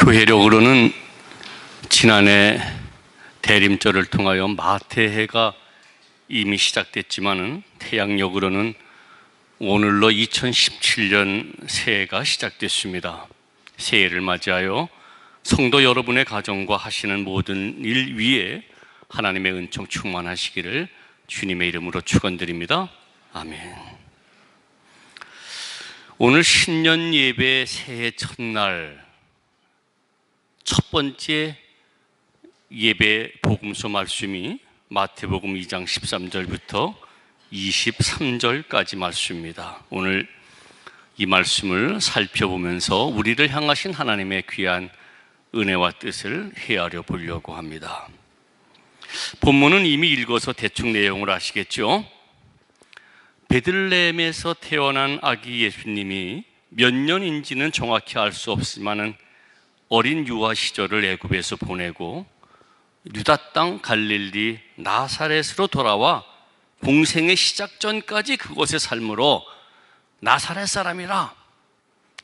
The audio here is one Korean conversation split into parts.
교회력으로는 지난해 대림절을 통하여 마태해가 이미 시작됐지만은 태양력으로는 오늘로 2017년 새해가 시작됐습니다. 새해를 맞이하여 성도 여러분의 가정과 하시는 모든 일 위에 하나님의 은총 충만하시기를 주님의 이름으로 축원드립니다. 아멘. 오늘 신년 예배 새해 첫날 첫 번째 예배 복음서 말씀이 마태복음 2장 13절부터 23절까지 말씀입니다. 오늘 이 말씀을 살펴보면서 우리를 향하신 하나님의 귀한 은혜와 뜻을 헤아려 보려고 합니다. 본문은 이미 읽어서 대충 내용을 아시겠죠? 베들레헴에서 태어난 아기 예수님이 몇 년인지는 정확히 알 수 없지만은 어린 유아 시절을 애굽에서 보내고 유다 땅 갈릴리 나사렛으로 돌아와 공생의 시작 전까지 그곳의 삶으로 나사렛 사람이라,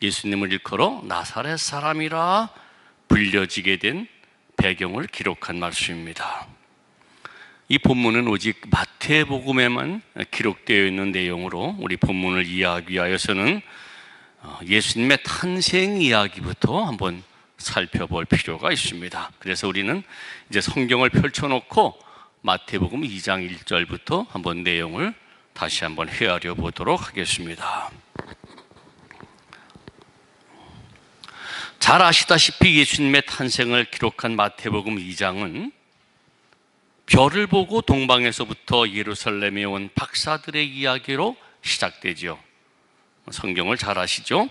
예수님을 일컬어 나사렛 사람이라 불려지게 된 배경을 기록한 말씀입니다. 이 본문은 오직 마태복음에만 기록되어 있는 내용으로 우리 본문을 이해하기 위하여서는 예수님의 탄생 이야기부터 한번 살펴볼 필요가 있습니다. 그래서 우리는 이제 성경을 펼쳐놓고 마태복음 2장 1절부터 한번 내용을 다시 한번 헤아려 보도록 하겠습니다. 잘 아시다시피 예수님의 탄생을 기록한 마태복음 2장은 별을 보고 동방에서부터 예루살렘에 온 박사들의 이야기로 시작되죠. 성경을 잘 아시죠?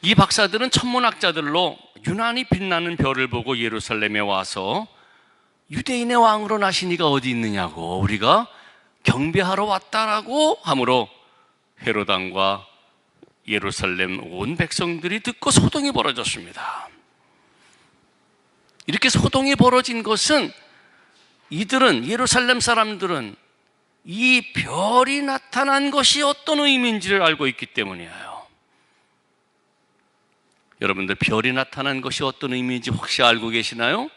이 박사들은 천문학자들로 유난히 빛나는 별을 보고 예루살렘에 와서 유대인의 왕으로 나신 이가 어디 있느냐고 우리가 경배하러 왔다라고 하므로 헤롯 왕과 예루살렘 온 백성들이 듣고 소동이 벌어졌습니다. 이렇게 소동이 벌어진 것은 이들은, 예루살렘 사람들은 이 별이 나타난 것이 어떤 의미인지를 알고 있기 때문이에요. 여러분들, 별이 나타난 것이 어떤 의미인지 혹시 알고 계시나요?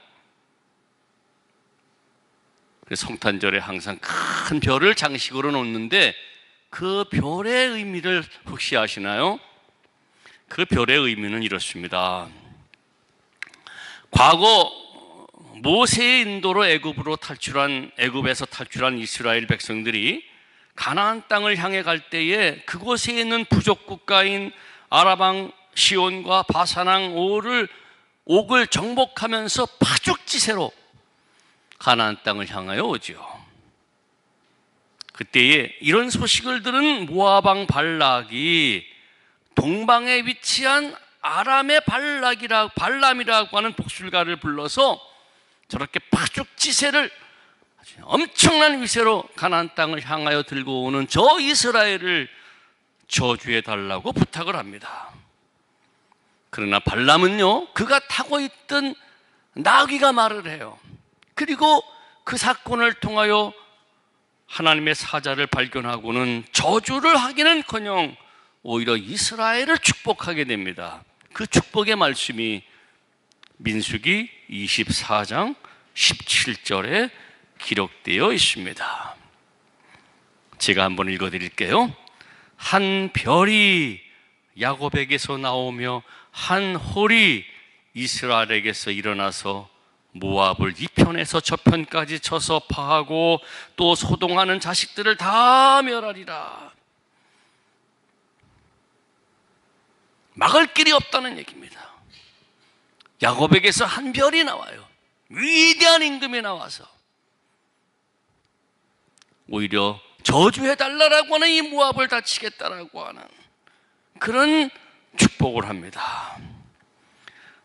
성탄절에 항상 큰 별을 장식으로 놓는데 그 별의 의미를 혹시 아시나요? 그 별의 의미는 이렇습니다. 과거 모세의 인도로 애굽에서 탈출한 이스라엘 백성들이 가나안 땅을 향해 갈 때에 그곳에 있는 부족 국가인 아라방 시온과 바산왕 옥을 정복하면서 파죽지세로 가나안 땅을 향하여 오죠. 그때에 이런 소식을 들은 모압 왕 발락이 동방에 위치한 아람의 발람이라고 하는 복술가를 불러서 저렇게 파죽지세를 엄청난 위세로 가나안 땅을 향하여 들고 오는 저 이스라엘을 저주해 달라고 부탁을 합니다. 그러나 발람은요, 그가 타고 있던 나귀가 말을 해요. 그리고 그 사건을 통하여 하나님의 사자를 발견하고는 저주를 하기는커녕 오히려 이스라엘을 축복하게 됩니다. 그 축복의 말씀이 민수기 24장 17절에 기록되어 있습니다. 제가 한번 읽어드릴게요. 한 별이 야곱에게서 나오며 한 홀이 이스라엘에게서 일어나서 모압을 이 편에서 저 편까지 쳐서 파하고 또 소동하는 자식들을 다 멸하리라. 막을 길이 없다는 얘기입니다. 야곱에게서 한 별이 나와요. 위대한 임금이 나와서 오히려 저주해달라고 하는 이 모압을 다치겠다라고 하는 그런 축복을 합니다.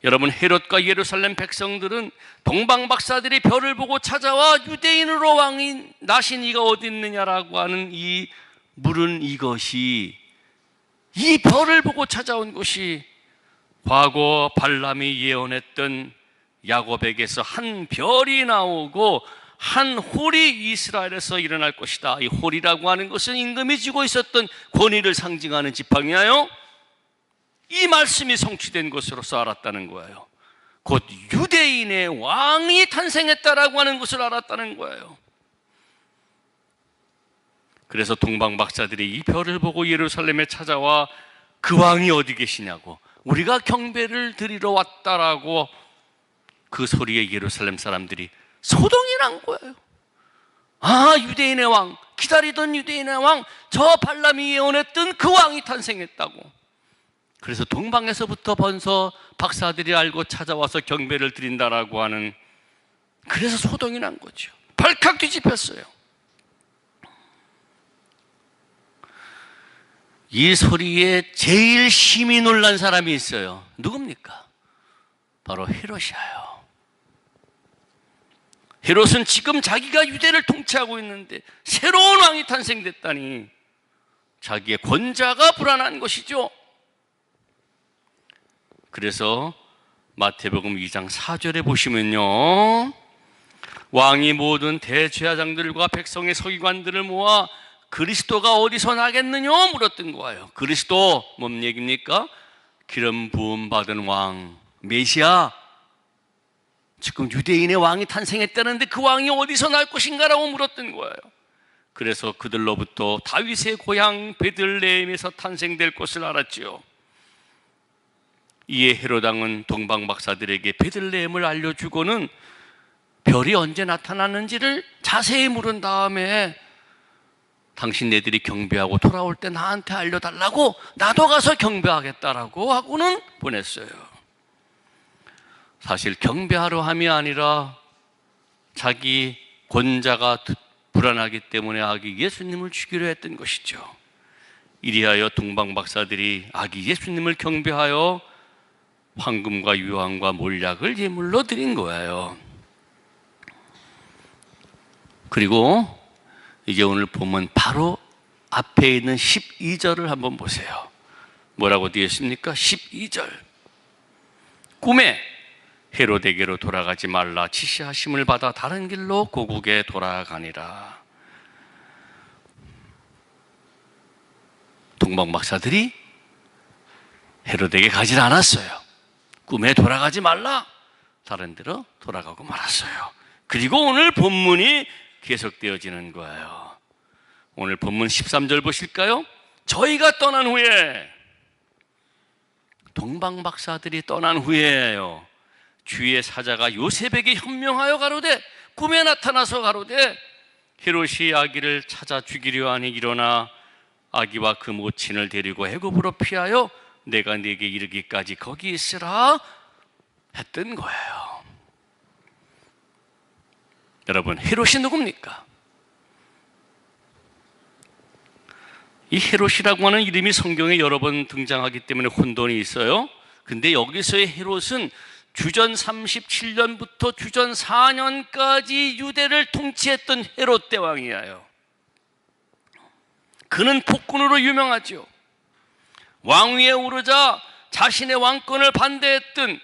여러분, 헤롯과 예루살렘 백성들은 동방 박사들이 별을 보고 찾아와 유대인으로 왕이 나신 이가 어디 있느냐라고 하는 이 물은 이것이, 이 별을 보고 찾아온 것이 과거 발람이 예언했던 야곱에게서 한 별이 나오고 한 홀이 이스라엘에서 일어날 것이다. 이 홀이라고 하는 것은 임금이 쥐고 있었던 권위를 상징하는 지팡이야요. 이 말씀이 성취된 것으로서 알았다는 거예요. 곧 유대인의 왕이 탄생했다라고 하는 것을 알았다는 거예요. 그래서 동방 박사들이 이 별을 보고 예루살렘에 찾아와 그 왕이 어디 계시냐고, 우리가 경배를 드리러 왔다라고 그 소리에 예루살렘 사람들이 소동이 난 거예요. 아, 유대인의 왕, 기다리던 유대인의 왕, 저 발람이 예언했던 그 왕이 탄생했다고. 그래서 동방에서부터 벌써 박사들이 알고 찾아와서 경배를 드린다라고 하는, 그래서 소동이 난 거죠. 발칵 뒤집혔어요. 이 소리에 제일 심히 놀란 사람이 있어요. 누굽니까? 바로 헤롯이에요. 헤롯은 지금 자기가 유대를 통치하고 있는데 새로운 왕이 탄생됐다니 자기의 권자가 불안한 것이죠. 그래서 마태복음 2장 4절에 보시면요, 왕이 모든 대제사장들과 백성의 서기관들을 모아 그리스도가 어디서 나겠느냐 물었던 거예요. 그리스도 뭔 얘기입니까? 기름 부음 받은 왕, 메시아. 지금 유대인의 왕이 탄생했다는데 그 왕이 어디서 날 것인가라고 물었던 거예요. 그래서 그들로부터 다윗의 고향 베들레헴에서 탄생될 것을 알았지요. 이에 헤롯 왕은 동방 박사들에게 베들레헴을 알려주고는 별이 언제 나타났는지를 자세히 물은 다음에 당신네들이 경배하고 돌아올 때 나한테 알려달라고, 나도 가서 경배하겠다라고 하고는 보냈어요. 사실 경배하러 함이 아니라 자기 권자가 불안하기 때문에 아기 예수님을 죽이려 했던 것이죠. 이리하여 동방 박사들이 아기 예수님을 경배하여 황금과 유황과 몰약을 예물로 드린 거예요. 그리고 이제 오늘 보면 바로 앞에 있는 12절을 한번 보세요. 뭐라고 되어 있습니까? 12절. 꿈에 헤롯에게로 돌아가지 말라 지시하심을 받아 다른 길로 고국에 돌아가니라. 동방 박사들이 헤롯에게 가지 않았어요. 꿈에 돌아가지 말라, 다른 데로 돌아가고 말았어요. 그리고 오늘 본문이 계속되어지는 거예요. 오늘 본문 13절 보실까요? 저희가 떠난 후에, 동방 박사들이 떠난 후에요, 주의 사자가 요셉에게 현명하여 가로되, 꿈에 나타나서 가로되 헤롯이 아기를 찾아 죽이려 하니 일어나 아기와 그 모친을 데리고 애굽으로 피하여 내가 네게 이르기까지 거기 있으라 했던 거예요. 여러분, 헤롯이 누굽니까? 이 헤롯이라고 하는 이름이 성경에 여러 번 등장하기 때문에 혼돈이 있어요. 근데 여기서의 헤롯은 주전 37년부터 주전 4년까지 유대를 통치했던 헤롯 대왕이에요. 그는 폭군으로 유명하죠. 왕위에 오르자 자신의 왕권을 반대했던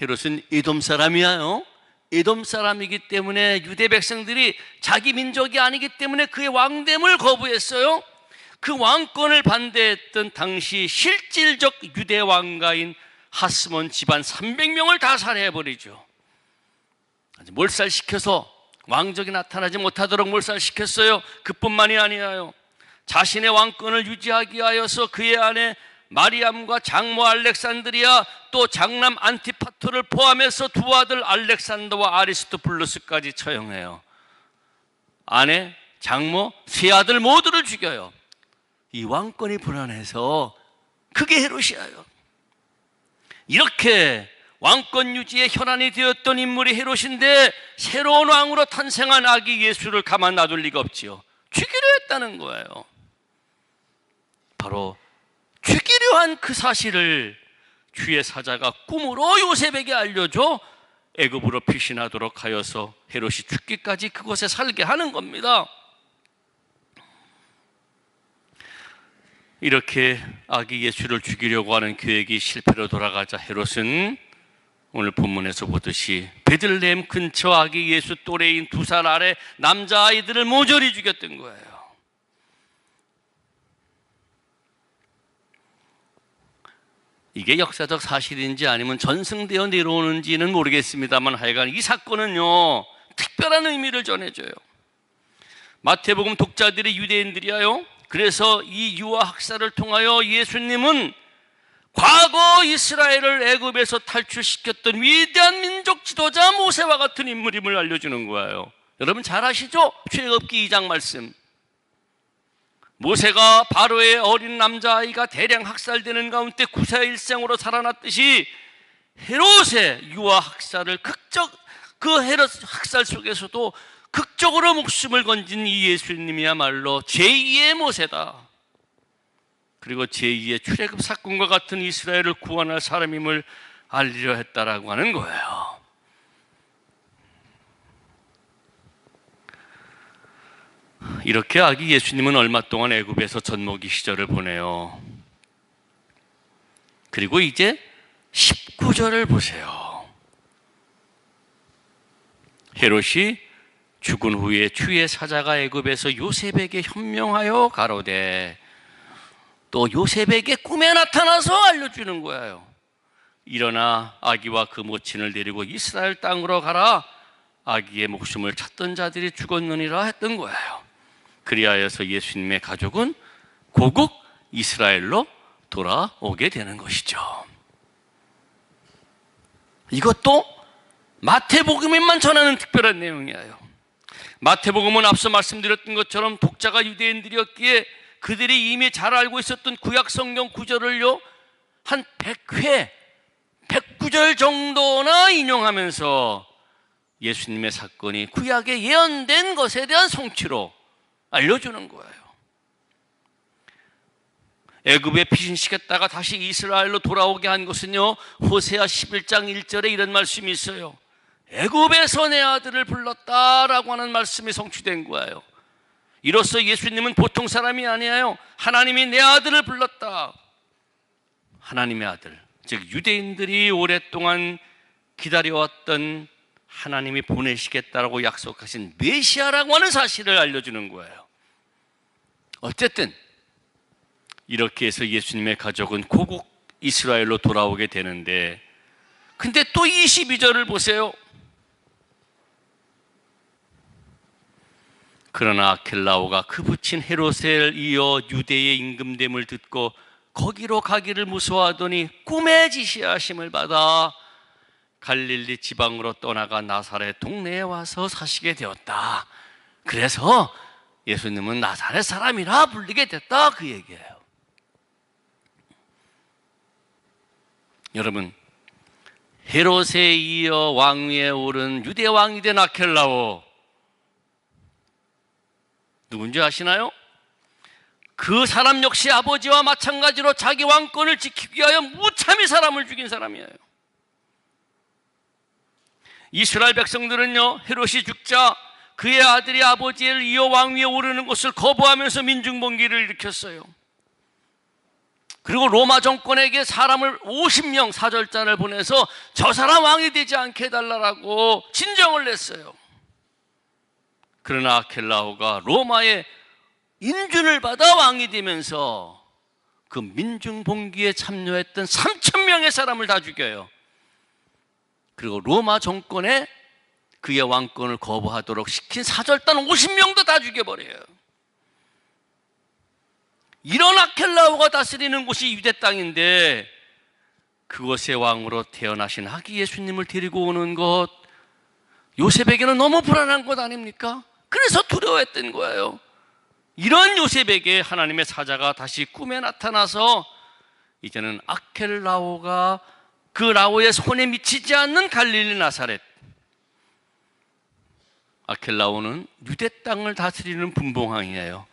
헤롯은 에돔 사람이에요. 에돔 사람이기 때문에 유대 백성들이 자기 민족이 아니기 때문에 그의 왕됨을 거부했어요. 그 왕권을 반대했던 당시 실질적 유대 왕가인 하스몬 집안 300명을 다 살해해버리죠. 몰살시켜서 왕족이 나타나지 못하도록 몰살시켰어요. 그뿐만이 아니에요. 자신의 왕권을 유지하기 위하여서 그의 아내 마리암과 장모 알렉산드리아, 또 장남 안티파토를 포함해서 두 아들 알렉산더와 아리스토블루스까지 처형해요. 아내, 장모, 세 아들 모두를 죽여요. 이 왕권이 불안해서 그게 헤롯이에요. 이렇게 왕권 유지의 혈안이 되었던 인물이 헤롯인데 새로운 왕으로 탄생한 아기 예수를 가만 놔둘 리가 없지요. 죽이려 했다는 거예요. 바로 죽이려 한 그 사실을 주의 사자가 꿈으로 요셉에게 알려줘 애굽으로 피신하도록 하여서 헤롯이 죽기까지 그곳에 살게 하는 겁니다. 이렇게 아기 예수를 죽이려고 하는 계획이 실패로 돌아가자 헤롯은 오늘 본문에서 보듯이 베들레헴 근처 아기 예수 또래인 2살 아래 남자아이들을 모조리 죽였던 거예요. 이게 역사적 사실인지 아니면 전승되어 내려오는지는 모르겠습니다만 하여간 이 사건은요 특별한 의미를 전해줘요. 마태복음 독자들이 유대인들이에요. 그래서 이 유아 학살을 통하여 예수님은 과거 이스라엘을 애굽에서 탈출시켰던 위대한 민족 지도자 모세와 같은 인물임을 알려주는 거예요. 여러분 잘 아시죠? 출애굽기 2장 말씀. 모세가 바로의 어린 남자아이가 대량 학살되는 가운데 구사일생으로 살아났듯이 헤롯의 유아 학살을 그 헤롯 학살 속에서도 극적으로 목숨을 건진 이 예수님이야말로 제2의 모세다. 그리고 제2의 출애굽 사건과 같은 이스라엘을 구원할 사람임을 알리려 했다라고 하는 거예요. 이렇게 아기 예수님은 얼마 동안 애굽에서 젖먹이 시절을 보내요. 그리고 이제 19절을 보세요. 헤롯이 죽은 후에 주의 사자가 애굽에서 요셉에게 현명하여 가로되, 또 요셉에게 꿈에 나타나서 알려주는 거예요. 일어나 아기와 그 모친을 데리고 이스라엘 땅으로 가라. 아기의 목숨을 찾던 자들이 죽었느니라 했던 거예요. 그리하여서 예수님의 가족은 고국 이스라엘로 돌아오게 되는 것이죠. 이것도 마태복음에만 전하는 특별한 내용이에요. 마태복음은 앞서 말씀드렸던 것처럼 독자가 유대인들이었기에 그들이 이미 잘 알고 있었던 구약 성경 구절을요 한 100회, 109절 정도나 인용하면서 예수님의 사건이 구약에 예언된 것에 대한 성취로 알려주는 거예요. 애굽에 피신시켰다가 다시 이스라엘로 돌아오게 한 것은요 호세아 11장 1절에 이런 말씀이 있어요. 애굽에서 내 아들을 불렀다라고 하는 말씀이 성취된 거예요. 이로써 예수님은 보통 사람이 아니에요. 하나님이 내 아들을 불렀다. 하나님의 아들, 즉 유대인들이 오랫동안 기다려왔던 하나님이 보내시겠다라고 약속하신 메시아라고 하는 사실을 알려주는 거예요. 어쨌든 이렇게 해서 예수님의 가족은 고국 이스라엘로 돌아오게 되는데, 근데 또 22절을 보세요. 그러나 아켈라오가 그 부친 헤롯에 이어 유대의 임금됨을 듣고 거기로 가기를 무서워하더니 꿈에 지시하심을 받아 갈릴리 지방으로 떠나가 나사렛 동네에 와서 사시게 되었다. 그래서 예수님은 나사렛 사람이라 불리게 됐다, 그 얘기예요. 여러분, 헤롯에 이어 왕위에 오른 유대 왕이 된 아켈라오, 누군지 아시나요? 그 사람 역시 아버지와 마찬가지로 자기 왕권을 지키기 위하여 무참히 사람을 죽인 사람이에요. 이스라엘 백성들은요 헤롯이 죽자 그의 아들이 아버지를 이어 왕위에 오르는 것을 거부하면서 민중봉기를 일으켰어요. 그리고 로마 정권에게 사람을 50명 사절단을 보내서 저 사람 왕이 되지 않게 해달라고 진정을 냈어요. 그러나 아켈라오가 로마의 인준을 받아 왕이 되면서 그 민중봉기에 참여했던 3,000명의 사람을 다 죽여요. 그리고 로마 정권에 그의 왕권을 거부하도록 시킨 사절단 50명도 다 죽여버려요. 이런 아켈라오가 다스리는 곳이 유대 땅인데 그곳의 왕으로 태어나신 아기 예수님을 데리고 오는 것, 요셉에게는 너무 불안한 것 아닙니까? 그래서 두려워했던 거예요. 이런 요셉에게 하나님의 사자가 다시 꿈에 나타나서 이제는 아켈라오가 그 라오의 손에 미치지 않는 갈릴리 나사렛, 아켈라오는 유대 땅을 다스리는 분봉왕이에요.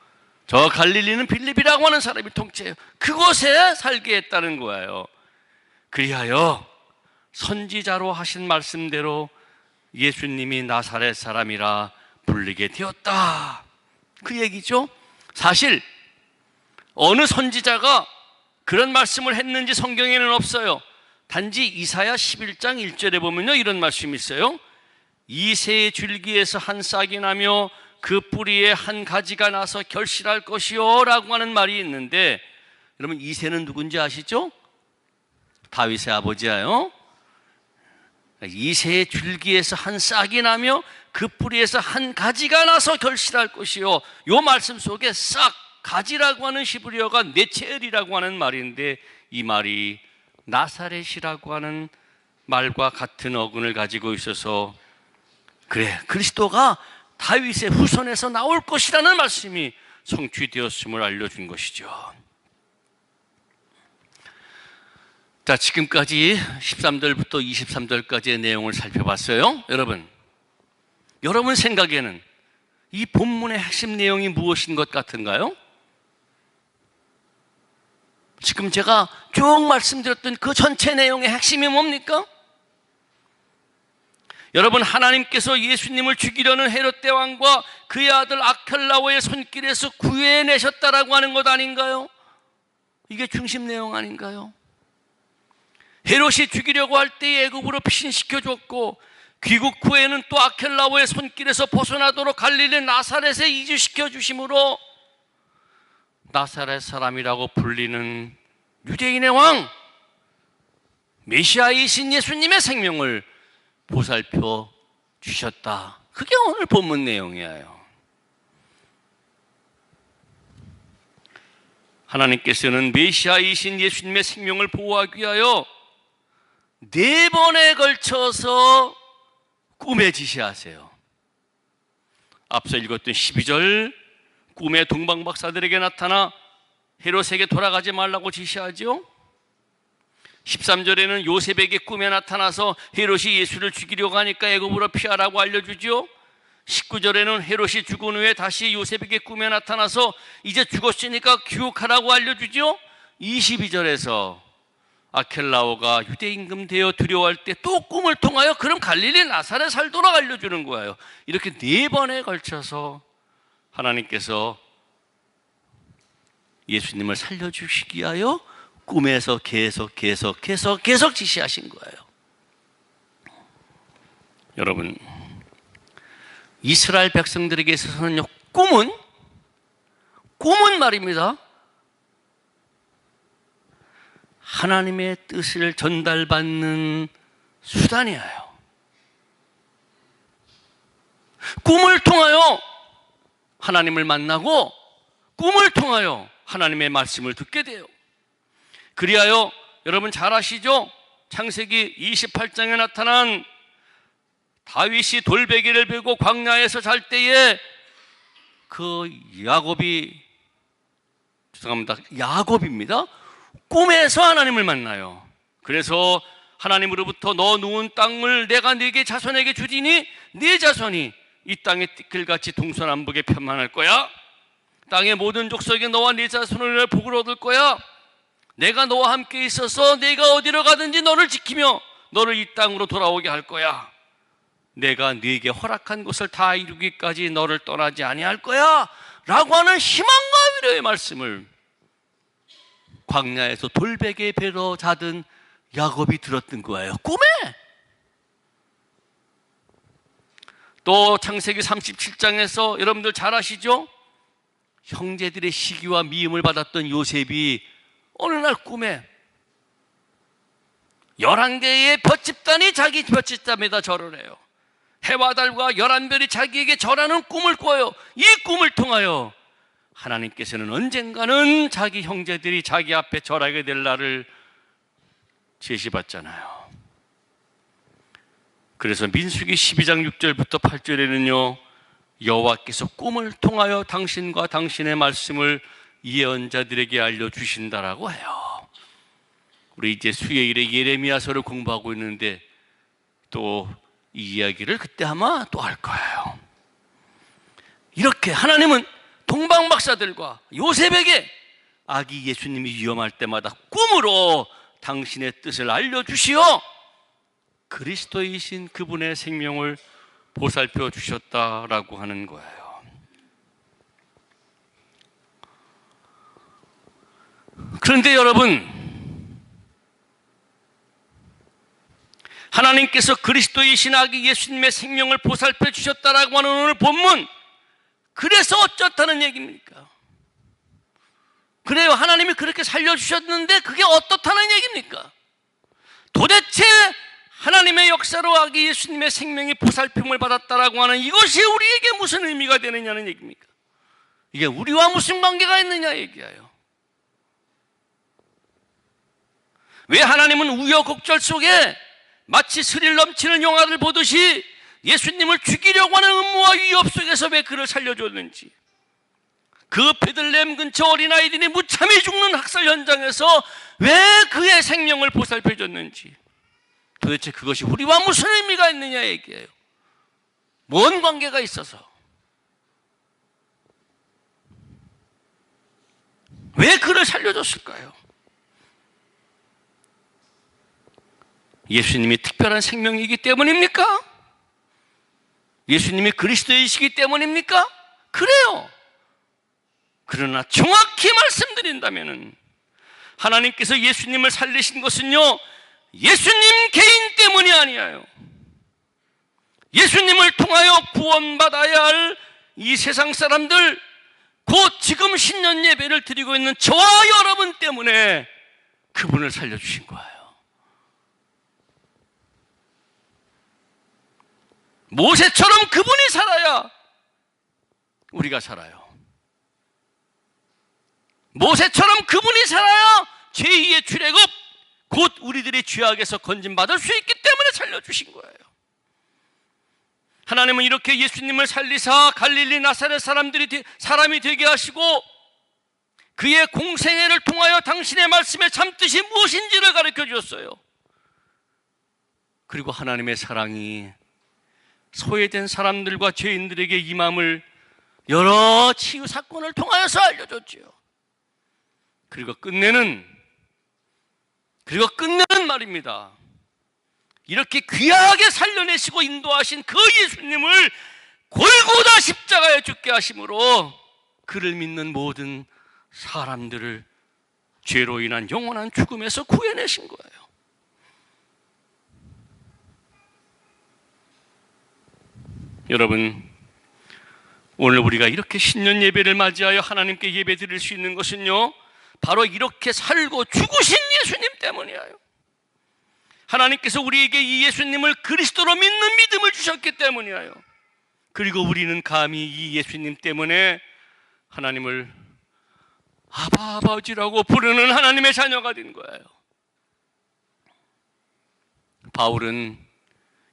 저 갈릴리는 빌립이라고 하는 사람이 통치해요. 그곳에 살게 했다는 거예요. 그리하여 선지자로 하신 말씀대로 예수님이 나사렛 사람이라 불리게 되었다, 그 얘기죠. 사실 어느 선지자가 그런 말씀을 했는지 성경에는 없어요. 단지 이사야 11장 1절에 보면요 이런 말씀이 있어요. 이새의 줄기에서 한 싹이 나며 그 뿌리에 한 가지가 나서 결실할 것이요 라고 하는 말이 있는데, 여러분 이새는 누군지 아시죠? 다윗의 아버지야요. 이새의 줄기에서 한 싹이 나며 그 뿌리에서 한 가지가 나서 결실할 것이요. 요 말씀 속에 싹, 가지라고 하는 히브리어가 네체엘이라고 하는 말인데, 이 말이 나사렛이라고 하는 말과 같은 어근을 가지고 있어서, 그래, 그리스도가 다윗의 후손에서 나올 것이라는 말씀이 성취되었음을 알려준 것이죠. 자, 지금까지 13절부터 23절까지의 내용을 살펴봤어요. 여러분 생각에는 이 본문의 핵심 내용이 무엇인 것 같은가요? 지금 제가 쭉 말씀드렸던 그 전체 내용의 핵심이 뭡니까? 여러분, 하나님께서 예수님을 죽이려는 헤롯 대왕과 그의 아들 아켈라오의 손길에서 구해내셨다라고 하는 것 아닌가요? 이게 중심 내용 아닌가요? 헤롯이 죽이려고 할 때 애굽으로 피신시켜줬고, 귀국 후에는 또 아켈라오의 손길에서 벗어나도록 갈릴리 나사렛에 이주시켜 주심으로 나사렛 사람이라고 불리는 유대인의 왕, 메시아이신 예수님의 생명을 보살펴 주셨다. 그게 오늘 본문 내용이에요. 하나님께서는 메시아이신 예수님의 생명을 보호하기 위하여 4번에 걸쳐서 꿈에 지시하세요. 앞서 읽었던 12절, 꿈에 동방박사들에게 나타나 헤롯에게 돌아가지 말라고 지시하죠. 13절에는 요셉에게 꿈에 나타나서 헤롯이 예수를 죽이려고 하니까 애굽으로 피하라고 알려주죠. 19절에는 헤롯이 죽은 후에 다시 요셉에게 꿈에 나타나서 이제 죽었으니까 귀국하라고 알려주죠. 22절에서 아켈라오가 유대 임금 되어 두려워할 때 또 꿈을 통하여 그럼 갈릴리 나사렛 살도록 알려주는 거예요. 이렇게 4번에 걸쳐서 하나님께서 예수님을 살려주시기 위하여 꿈에서 계속 지시하신 거예요. 여러분, 이스라엘 백성들에게 있어서는 꿈은 말입니다, 하나님의 뜻을 전달받는 수단이에요. 꿈을 통하여 하나님을 만나고 꿈을 통하여 하나님의 말씀을 듣게 돼요. 그리하여 여러분 잘 아시죠? 창세기 28장에 나타난 다윗이 돌베개를 베고 광야에서 잘 때에 그 야곱입니다. 꿈에서 하나님을 만나요. 그래서 하나님으로부터 너 누운 땅을 내가 네게 자손에게 주리니 네 자손이 이 땅의 띠끌같이 동서남북에 편만할 거야. 땅의 모든 족속이 너와 네 자손을 복을 얻을 거야. 내가 너와 함께 있어서 네가 어디로 가든지 너를 지키며 너를 이 땅으로 돌아오게 할 거야. 내가 네게 허락한 것을 다 이루기까지 너를 떠나지 아니할 거야 라고 하는 희망과 위로의 말씀을 광야에서 돌베개 베러 자던 야곱이 들었던 거예요. 꿈에. 또 창세기 37장에서 여러분들 잘 아시죠? 형제들의 시기와 미움을 받았던 요셉이 어느 날 꿈에 11개의 볏집단이 자기 볏집단에다 절을 해요. 해와 달과 11별이 자기에게 절하는 꿈을 꿔요. 이 꿈을 통하여 하나님께서는 언젠가는 자기 형제들이 자기 앞에 절하게 될 날을 제시받잖아요. 그래서 민수기 12장 6절부터 8절에는요, 여호와께서 꿈을 통하여 당신과 당신의 말씀을 예언자들에게 알려주신다라고 해요. 우리 이제 수요일에 예레미야서를 공부하고 있는데 또 이 이야기를 그때 아마 또 할 거예요. 이렇게 하나님은 동방박사들과 요셉에게 아기 예수님이 위험할 때마다 꿈으로 당신의 뜻을 알려주시어 그리스도이신 그분의 생명을 보살펴 주셨다라고 하는 거예요. 그런데 여러분, 하나님께서 그리스도이신 아기 예수님의 생명을 보살펴 주셨다라고 하는 오늘 본문, 그래서 어쩌다는 얘기입니까? 그래요, 하나님이 그렇게 살려주셨는데 그게 어떻다는 얘기입니까? 도대체 하나님의 역사로 아기 예수님의 생명이 보살핌을 받았다라고 하는 이것이 우리에게 무슨 의미가 되느냐는 얘기입니까? 이게 우리와 무슨 관계가 있느냐 얘기예요. 왜 하나님은 우여곡절 속에 마치 스릴 넘치는 영화를 보듯이 예수님을 죽이려고 하는 음모와 위협 속에서 왜 그를 살려줬는지, 그 베들레헴 근처 어린아이들이 무참히 죽는 학살 현장에서 왜 그의 생명을 보살펴줬는지, 도대체 그것이 우리와 무슨 의미가 있느냐 얘기예요. 뭔 관계가 있어서, 왜 그를 살려줬을까요? 예수님이 특별한 생명이기 때문입니까? 예수님이 그리스도이시기 때문입니까? 그래요. 그러나 정확히 말씀드린다면 하나님께서 예수님을 살리신 것은요, 예수님 개인 때문이 아니에요. 예수님을 통하여 구원받아야 할 이 세상 사람들, 곧 지금 신년 예배를 드리고 있는 저와 여러분 때문에 그분을 살려주신 거예요. 모세처럼 그분이 살아야 우리가 살아요. 모세처럼 그분이 살아야 제2의 출애굽, 곧 우리들이 죄악에서 건진받을 수 있기 때문에 살려주신 거예요. 하나님은 이렇게 예수님을 살리사 갈릴리 나사렛 사람이 되게 하시고 그의 공생애를 통하여 당신의 말씀의 참뜻이 무엇인지를 가르쳐 주셨어요. 그리고 하나님의 사랑이 소외된 사람들과 죄인들에게 임함을 여러 치유 사건을 통하여서 알려줬지요. 그리고 끝내는 말입니다. 이렇게 귀하게 살려내시고 인도하신 그 예수님을 골고다 십자가에 죽게 하심으로 그를 믿는 모든 사람들을 죄로 인한 영원한 죽음에서 구해내신 거예요. 여러분, 오늘 우리가 이렇게 신년 예배를 맞이하여 하나님께 예배 드릴 수 있는 것은요, 바로 이렇게 살고 죽으신 예수님 때문이에요. 하나님께서 우리에게 이 예수님을 그리스도로 믿는 믿음을 주셨기 때문이에요. 그리고 우리는 감히 이 예수님 때문에 하나님을 아버지라고 부르는 하나님의 자녀가 된 거예요. 바울은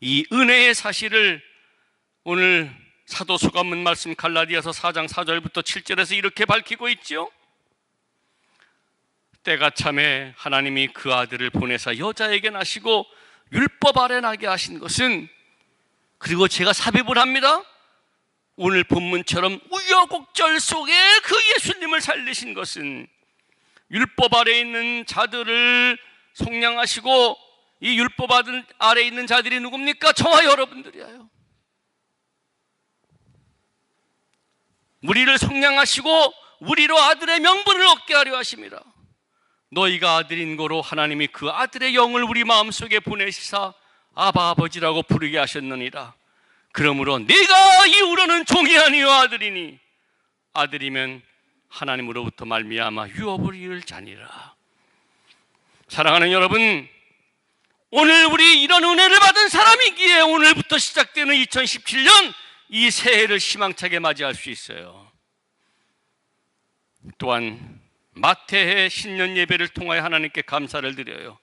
이 은혜의 사실을 오늘 사도 소감문 말씀 갈라디아서 4장 4절부터 7절에서 이렇게 밝히고 있죠. 때가 참에 하나님이 그 아들을 보내사 여자에게 나시고 율법 아래 나게 하신 것은, 그리고 제가 삽입을 합니다. 오늘 본문처럼 우여곡절 속에 그 예수님을 살리신 것은 율법 아래 있는 자들을 속량하시고, 이 율법 아래 있는 자들이 누굽니까? 저와 여러분들이에요. 우리를 속량하시고 우리로 아들의 명분을 얻게 하려 하심이라. 너희가 아들인 거로 하나님이 그 아들의 영을 우리 마음속에 보내시사 아바 아버지라고 부르게 하셨느니라. 그러므로 네가 이후로는 종이 아니요 아들이니 아들이면 하나님으로부터 말미암아 유업을 이을 자니라. 사랑하는 여러분, 오늘 우리 이런 은혜를 받은 사람이기에 오늘부터 시작되는 2017년 이 새해를 희망차게 맞이할 수 있어요. 또한 마태의 신년 예배를 통하여 하나님께 감사를 드려요.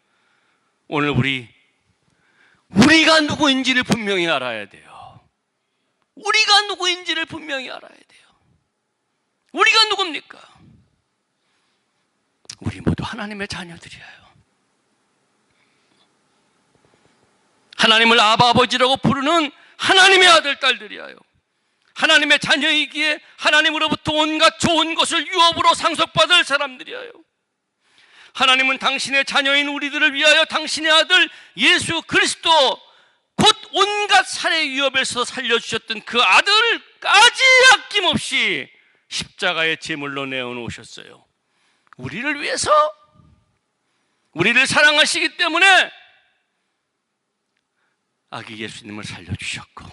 오늘 우리가 누구인지를 분명히 알아야 돼요. 우리가 누구인지를 분명히 알아야 돼요. 우리가 누굽니까? 우리 모두 하나님의 자녀들이에요. 하나님을 아바 아버지라고 부르는 하나님의 아들 딸들이에요. 하나님의 자녀이기에 하나님으로부터 온갖 좋은 것을 유업으로 상속받을 사람들이에요. 하나님은 당신의 자녀인 우리들을 위하여 당신의 아들 예수 그리스도, 곧 온갖 살해 위협에서 살려주셨던 그 아들까지 아낌없이 십자가의 제물로 내어놓으셨어요. 우리를 위해서, 우리를 사랑하시기 때문에 아기 예수님을 살려주셨고,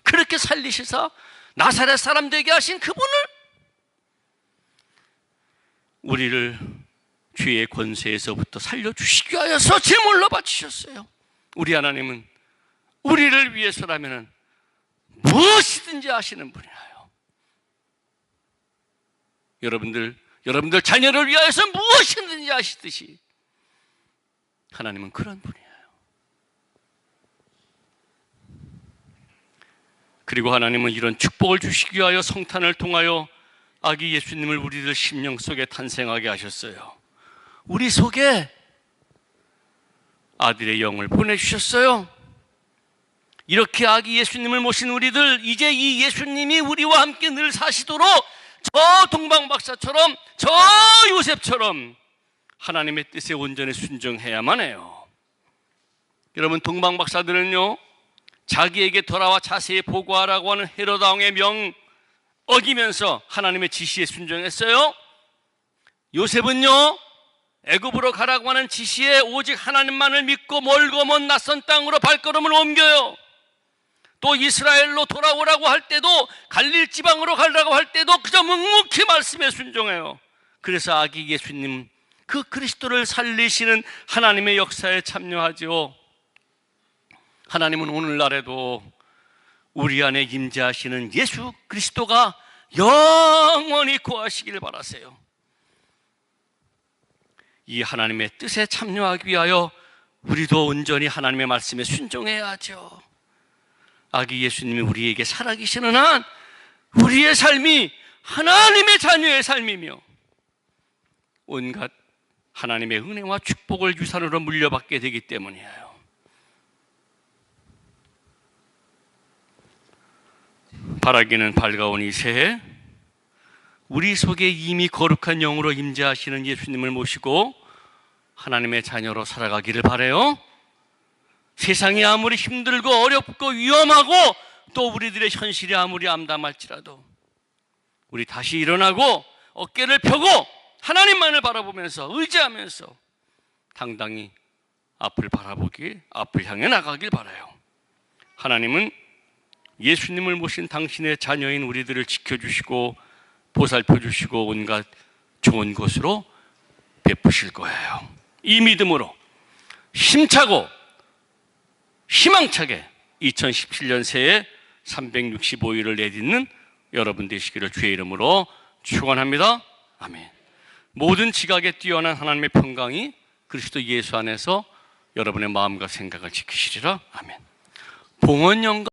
그렇게 살리시사 나사렛 사람 되게 하신 그분을 우리를 죄의 권세에서부터 살려주시기 위하여서 제물로 바치셨어요. 우리 하나님은 우리를 위해서라면 무엇이든지 하시는 분이에요. 여러분들 자녀를 위하여서 무엇이든지 하시듯이 하나님은 그런 분이에요. 그리고 하나님은 이런 축복을 주시기 위하여 성탄을 통하여 아기 예수님을 우리들 심령 속에 탄생하게 하셨어요. 우리 속에 아들의 영을 보내주셨어요. 이렇게 아기 예수님을 모신 우리들, 이제 이 예수님이 우리와 함께 늘 사시도록 저 동방박사처럼, 저 요셉처럼 하나님의 뜻에 온전히 순종해야만 해요. 여러분, 동방박사들은요, 자기에게 돌아와 자세히 보고하라고 하는 헤롯 왕의 명 어기면서 하나님의 지시에 순종했어요. 요셉은요, 애굽으로 가라고 하는 지시에 오직 하나님만을 믿고 멀고 먼 낯선 땅으로 발걸음을 옮겨요. 또 이스라엘로 돌아오라고 할 때도, 갈릴 지방으로 가라고 할 때도 그저 묵묵히 말씀에 순종해요. 그래서 아기 예수님, 그 그리스도를 살리시는 하나님의 역사에 참여하죠. 하나님은 오늘날에도 우리 안에 임재하시는 예수 그리스도가 영원히 거하시길 바라세요. 이 하나님의 뜻에 참여하기 위하여 우리도 온전히 하나님의 말씀에 순종해야 하죠. 아기 예수님이 우리에게 살아계시는 한 우리의 삶이 하나님의 자녀의 삶이며 온갖 하나님의 은혜와 축복을 유산으로 물려받게 되기 때문이에요. 바라기는 밝아온 이 새해, 우리 속에 이미 거룩한 영으로 임재하시는 예수님을 모시고 하나님의 자녀로 살아가기를 바라요. 세상이 아무리 힘들고 어렵고 위험하고 또 우리들의 현실이 아무리 암담할지라도 우리 다시 일어나고 어깨를 펴고 하나님만을 바라보면서 의지하면서 당당히 앞을 향해 나가길 바라요. 하나님은 예수님을 모신 당신의 자녀인 우리들을 지켜주시고 보살펴주시고 온갖 좋은 것으로 베푸실 거예요. 이 믿음으로 힘차고 희망차게 2017년 새해 365일을 내딛는 여러분 되시기를 주의 이름으로 축원합니다. 아멘. 모든 지각에 뛰어난 하나님의 평강이 그리스도 예수 안에서 여러분의 마음과 생각을 지키시리라. 아멘. 봉헌 영광